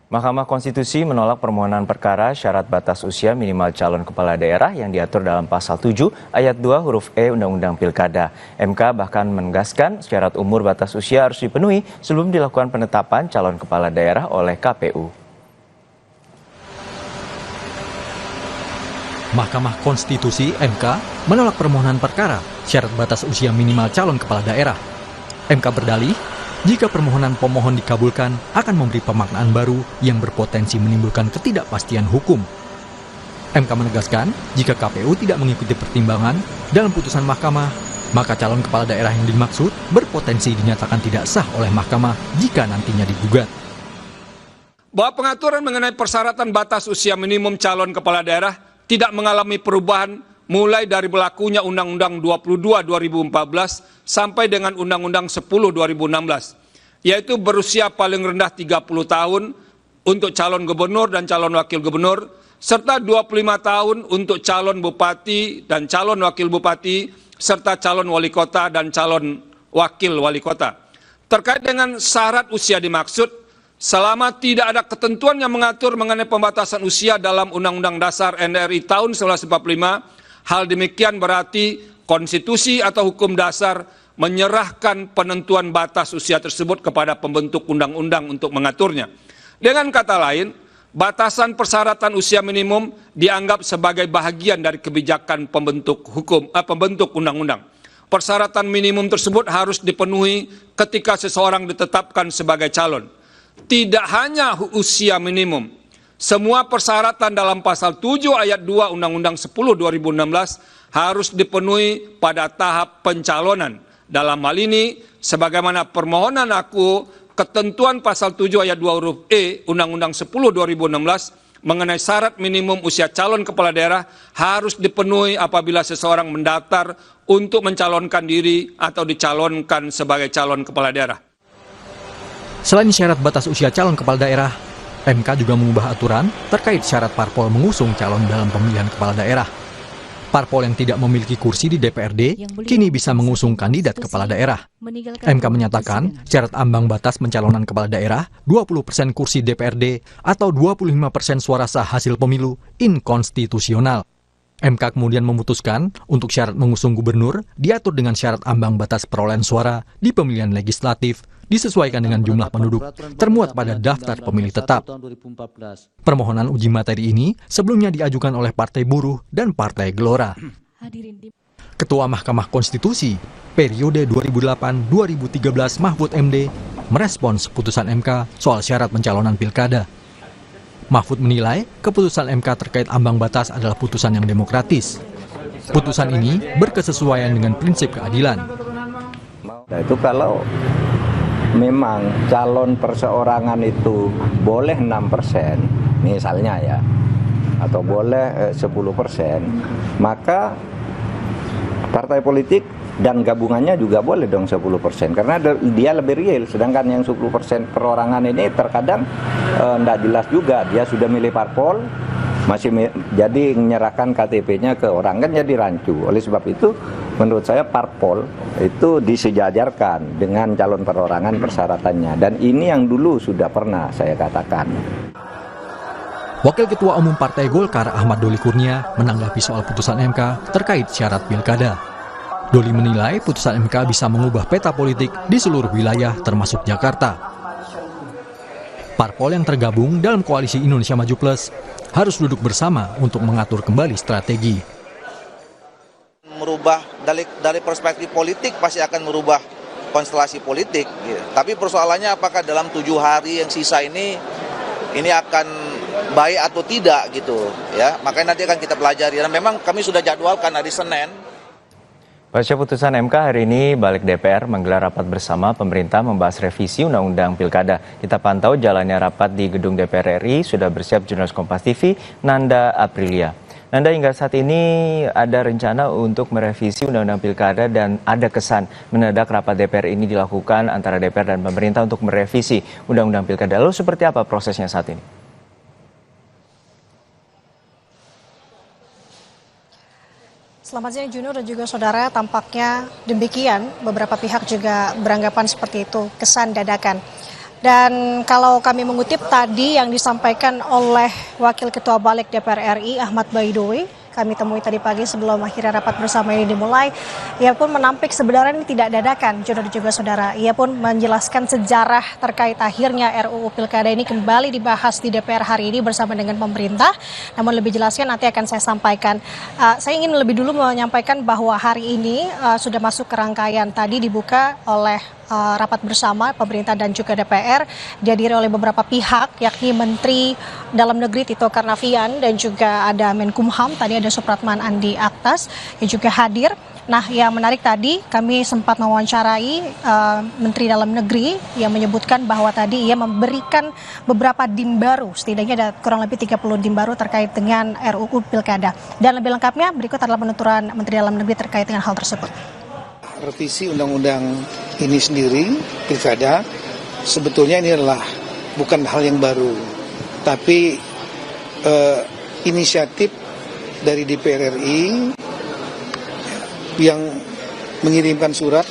Mahkamah Konstitusi menolak permohonan perkara syarat batas usia minimal calon kepala daerah yang diatur dalam Pasal 7 Ayat 2 huruf E Undang-Undang Pilkada. MK bahkan menegaskan syarat umur batas usia harus dipenuhi sebelum dilakukan penetapan calon kepala daerah oleh KPU. Mahkamah Konstitusi (MK) menolak permohonan perkara syarat batas usia minimal calon kepala daerah. MK berdalih, jika permohonan pemohon dikabulkan, akan memberi pemaknaan baru yang berpotensi menimbulkan ketidakpastian hukum. MK menegaskan, jika KPU tidak mengikuti pertimbangan dalam putusan mahkamah, maka calon kepala daerah yang dimaksud berpotensi dinyatakan tidak sah oleh mahkamah jika nantinya digugat. Bahwa pengaturan mengenai persyaratan batas usia minimum calon kepala daerah tidak mengalami perubahan mulai dari berlakunya Undang-Undang 22 2014 sampai dengan Undang-Undang 10 2016, yaitu berusia paling rendah 30 tahun untuk calon gubernur dan calon wakil gubernur, serta 25 tahun untuk calon bupati dan calon wakil bupati, serta calon wali kota dan calon wakil wali kota. Terkait dengan syarat usia dimaksud, selama tidak ada ketentuan yang mengatur mengenai pembatasan usia dalam Undang-Undang Dasar NRI tahun 1945, hal demikian berarti konstitusi atau hukum dasar menyerahkan penentuan batas usia tersebut kepada pembentuk undang-undang untuk mengaturnya. Dengan kata lain, batasan persyaratan usia minimum dianggap sebagai bagian dari kebijakan pembentuk undang-undang. Persyaratan minimum tersebut harus dipenuhi ketika seseorang ditetapkan sebagai calon. Tidak hanya usia minimum, semua persyaratan dalam Pasal 7 Ayat 2 Undang-Undang 10 2016 harus dipenuhi pada tahap pencalonan. Dalam hal ini, sebagaimana permohonan aku, ketentuan Pasal 7 Ayat 2 huruf E Undang-Undang 10 2016 mengenai syarat minimum usia calon kepala daerah harus dipenuhi apabila seseorang mendaftar untuk mencalonkan diri atau dicalonkan sebagai calon kepala daerah. Selain syarat batas usia calon kepala daerah, MK juga mengubah aturan terkait syarat parpol mengusung calon dalam pemilihan kepala daerah. Parpol yang tidak memiliki kursi di DPRD kini bisa mengusung kandidat kepala daerah. MK menyatakan syarat ambang batas pencalonan kepala daerah 20% kursi DPRD atau 25% suara sah hasil pemilu inkonstitusional. MK kemudian memutuskan untuk syarat mengusung gubernur diatur dengan syarat ambang batas perolehan suara di pemilihan legislatif disesuaikan dengan jumlah penduduk termuat pada daftar pemilih tetap. Permohonan uji materi ini sebelumnya diajukan oleh Partai Buruh dan Partai Gelora. Ketua Mahkamah Konstitusi periode 2008-2013 Mahfud MD merespons putusan MK soal syarat pencalonan pilkada. Mahfud menilai keputusan MK terkait ambang batas adalah putusan yang demokratis. Putusan ini berkesesuaian dengan prinsip keadilan. Nah, itu kalau memang calon perseorangan itu boleh 6% misalnya ya, atau boleh 10%, maka partai politik dan gabungannya juga boleh dong 10%, karena dia lebih real. Sedangkan yang 10% perorangan ini terkadang tidak jelas juga, dia sudah milih parpol, jadi menyerahkan KTP-nya ke orang, kan jadi rancu. Oleh sebab itu menurut saya parpol itu disejajarkan dengan calon perorangan persyaratannya, dan ini yang dulu sudah pernah saya katakan. Wakil Ketua Umum Partai Golkar Ahmad Doli Kurnia menanggapi soal putusan MK terkait syarat pilkada. Doli menilai putusan MK bisa mengubah peta politik di seluruh wilayah termasuk Jakarta. Parpol yang tergabung dalam koalisi Indonesia Maju Plus harus duduk bersama untuk mengatur kembali strategi. Merubah dari perspektif politik pasti akan merubah konstelasi politik. Gitu. Tapi persoalannya apakah dalam 7 hari yang sisa ini akan baik atau tidak gitu ya. Makanya nanti akan kita pelajari. Dan memang kami sudah jadwalkan hari Senin. Pasca putusan MK hari ini, Balik DPR menggelar rapat bersama pemerintah membahas revisi Undang-Undang Pilkada. Kita pantau jalannya rapat di gedung DPR RI, sudah bersiap jurnalis Kompas TV, Nanda Aprilia. Nanda, hingga saat ini ada rencana untuk merevisi Undang-Undang Pilkada dan ada kesan mendadak rapat DPR ini dilakukan antara DPR dan pemerintah untuk merevisi Undang-Undang Pilkada. Lalu seperti apa prosesnya saat ini? Selamat siang Junior dan juga saudara, tampaknya demikian beberapa pihak juga beranggapan seperti itu, kesan dadakan. Dan kalau kami mengutip tadi yang disampaikan oleh Wakil Ketua Balik DPR RI Ahmad Baidowi, kami temui tadi pagi sebelum akhirnya rapat bersama ini dimulai, ia pun menampik sebenarnya ini tidak dadakan, Jono dan juga saudara. Ia pun menjelaskan sejarah terkait akhirnya RUU Pilkada ini kembali dibahas di DPR hari ini bersama dengan pemerintah. Namun lebih jelasnya nanti akan saya sampaikan. Saya ingin lebih dulu menyampaikan bahwa hari ini sudah masuk ke rangkaian tadi dibuka oleh rapat bersama pemerintah dan juga DPR dihadiri oleh beberapa pihak, yakni Menteri Dalam Negeri Tito Karnavian dan juga ada Menkumham, tadi ada Supratman Andi Aktas yang juga hadir. Nah, yang menarik tadi kami sempat mewawancarai Menteri Dalam Negeri yang menyebutkan bahwa tadi ia memberikan beberapa dim baru, setidaknya ada kurang lebih 30 dim baru terkait dengan RUU Pilkada. Dan lebih lengkapnya berikut adalah penuturan Menteri Dalam Negeri terkait dengan hal tersebut. Revisi undang-undang ini sendiri, pilkada, sebetulnya ini adalah bukan hal yang baru, tapi inisiatif dari DPR RI yang mengirimkan surat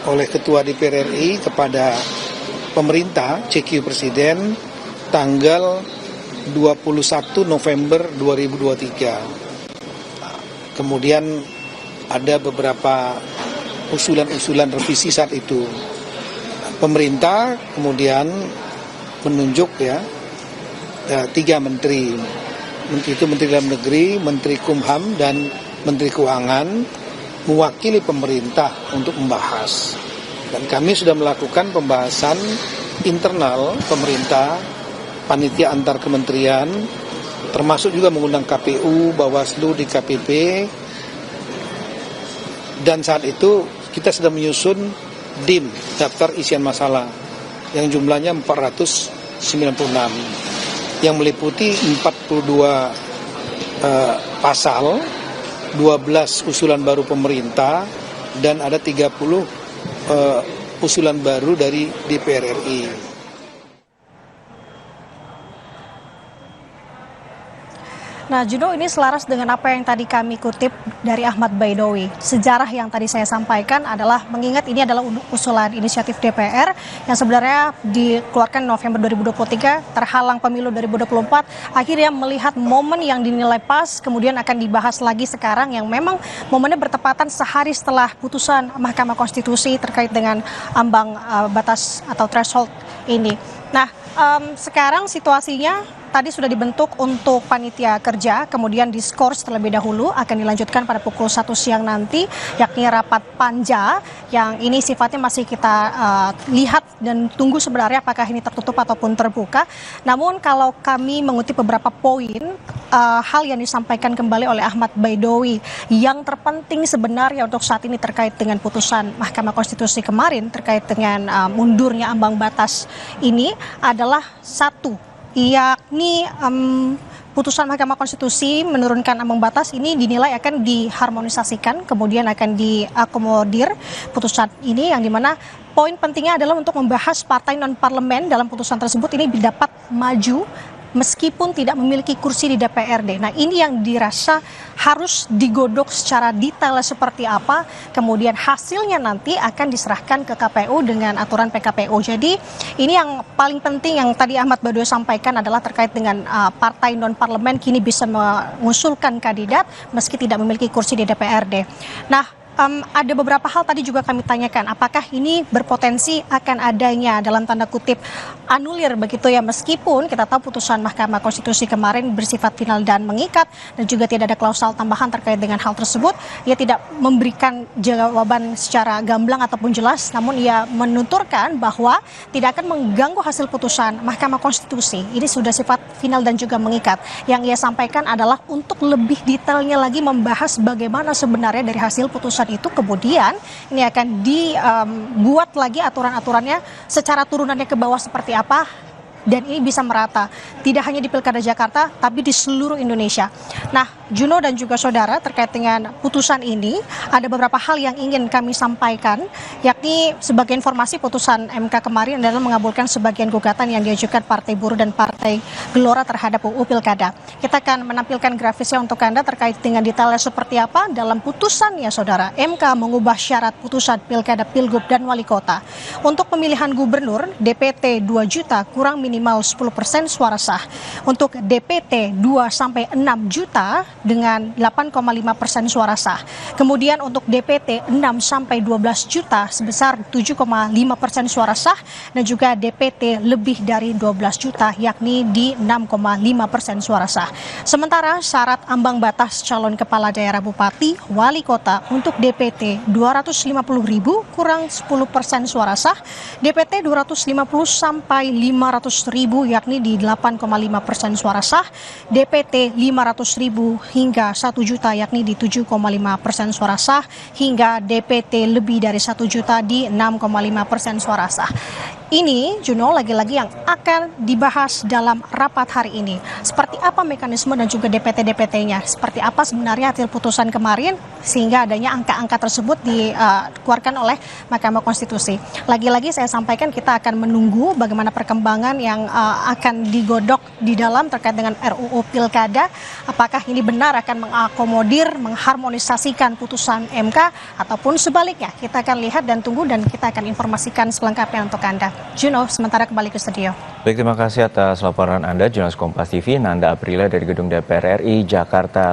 oleh Ketua DPR RI kepada pemerintah, CQ Presiden, tanggal 21 November 2023. Kemudian ada beberapa usulan-usulan revisi saat itu. Pemerintah kemudian menunjuk 3 menteri. Itu Menteri Dalam Negeri, Menteri Kumham, dan Menteri Keuangan mewakili pemerintah untuk membahas. Dan kami sudah melakukan pembahasan internal pemerintah, panitia antar kementerian, termasuk juga mengundang KPU, Bawaslu, DKPP. Dan saat itu kita sedang menyusun DIM, daftar isian masalah, yang jumlahnya 496, yang meliputi 42 pasal, 12 usulan baru pemerintah, dan ada 30 usulan baru dari DPR RI. Nah, Juno, ini selaras dengan apa yang tadi kami kutip dari Ahmad Baidowi. Sejarah yang tadi saya sampaikan adalah mengingat ini adalah usulan inisiatif DPR yang sebenarnya dikeluarkan November 2023, terhalang pemilu 2024, akhirnya melihat momen yang dinilai pas, kemudian akan dibahas lagi sekarang yang memang momennya bertepatan sehari setelah putusan Mahkamah Konstitusi terkait dengan ambang batas atau threshold ini. Nah, sekarang situasinya tadi sudah dibentuk untuk panitia kerja, kemudian diskors terlebih dahulu, akan dilanjutkan pada pukul 1 siang nanti, yakni rapat panja, yang ini sifatnya masih kita lihat dan tunggu sebenarnya apakah ini tertutup ataupun terbuka. Namun kalau kami mengutip beberapa poin, hal yang disampaikan kembali oleh Ahmad Baidowi, yang terpenting sebenarnya untuk saat ini terkait dengan putusan Mahkamah Konstitusi kemarin, terkait dengan mundurnya ambang batas ini adalah satu, yakni putusan Mahkamah Konstitusi menurunkan ambang batas ini dinilai akan diharmonisasikan, kemudian akan diakomodir putusan ini, yang dimana poin pentingnya adalah untuk membahas partai non-parlemen dalam putusan tersebut ini dapat maju meskipun tidak memiliki kursi di DPRD. Nah, ini yang dirasa harus digodok secara detail seperti apa, kemudian hasilnya nanti akan diserahkan ke KPU dengan aturan PKPU. Jadi ini yang paling penting yang tadi Ahmad Baidowi sampaikan adalah terkait dengan partai non-parlemen kini bisa mengusulkan kandidat meski tidak memiliki kursi di DPRD. Nah, ada beberapa hal tadi juga kami tanyakan, apakah ini berpotensi akan adanya dalam tanda kutip anulir begitu ya, meskipun kita tahu putusan Mahkamah Konstitusi kemarin bersifat final dan mengikat dan juga tidak ada klausal tambahan terkait dengan hal tersebut. Ia tidak memberikan jawaban secara gamblang ataupun jelas, namun ia menuturkan bahwa tidak akan mengganggu hasil putusan Mahkamah Konstitusi. Ini sudah sifat final dan juga mengikat. Yang ia sampaikan adalah untuk lebih detailnya lagi membahas bagaimana sebenarnya dari hasil putusan itu, kemudian ini akan dibuat lagi aturan-aturannya secara turunannya ke bawah seperti apa, dan ini bisa merata tidak hanya di Pilkada Jakarta tapi di seluruh Indonesia. Nah, Juno dan juga saudara, terkait dengan putusan ini ada beberapa hal yang ingin kami sampaikan, yakni sebagai informasi putusan MK kemarin adalah mengabulkan sebagian gugatan yang diajukan Partai Buruh dan Partai Partai Gelora terhadap UU Pilkada. Kita akan menampilkan grafisnya untuk Anda terkait dengan detailnya seperti apa. Dalam putusannya, Saudara, MK mengubah syarat putusan Pilkada, Pilgub, dan Wali Kota. Untuk pemilihan gubernur, DPT 2 juta kurang minimal 10% suara sah. Untuk DPT 2 sampai 6 juta dengan 8,5% suara sah. Kemudian untuk DPT 6 sampai 12 juta sebesar 7,5% suara sah, dan juga DPT lebih dari 12 juta yakni di 6,5% suara sah. Sementara syarat ambang batas calon kepala daerah, bupati, wali kota untuk DPT 250.000 kurang 10% suara sah, DPT 250 sampai 500.000 yakni di 8,5% suara sah, DPT 500.000 hingga 1 juta yakni di 7,5% suara sah, hingga DPT lebih dari 1 juta di 6,5% suara sah. Ini, Juno, lagi-lagi yang akan dibahas dalam rapat hari ini. Seperti apa mekanisme dan juga DPT-DPT-nya? Seperti apa sebenarnya hasil putusan kemarin sehingga adanya angka-angka tersebut dikeluarkan oleh Mahkamah Konstitusi. Lagi-lagi saya sampaikan kita akan menunggu bagaimana perkembangan yang akan digodok di dalam terkait dengan RUU Pilkada. Apakah ini benar akan mengakomodir, mengharmonisasikan putusan MK ataupun sebaliknya? Kita akan lihat dan tunggu, dan kita akan informasikan selengkapnya untuk Anda. Juno, sementara kembali ke studio. Baik, terima kasih atas laporan Anda, jurnalis Kompas TV, Nanda Aprilia dari Gedung DPR RI, Jakarta.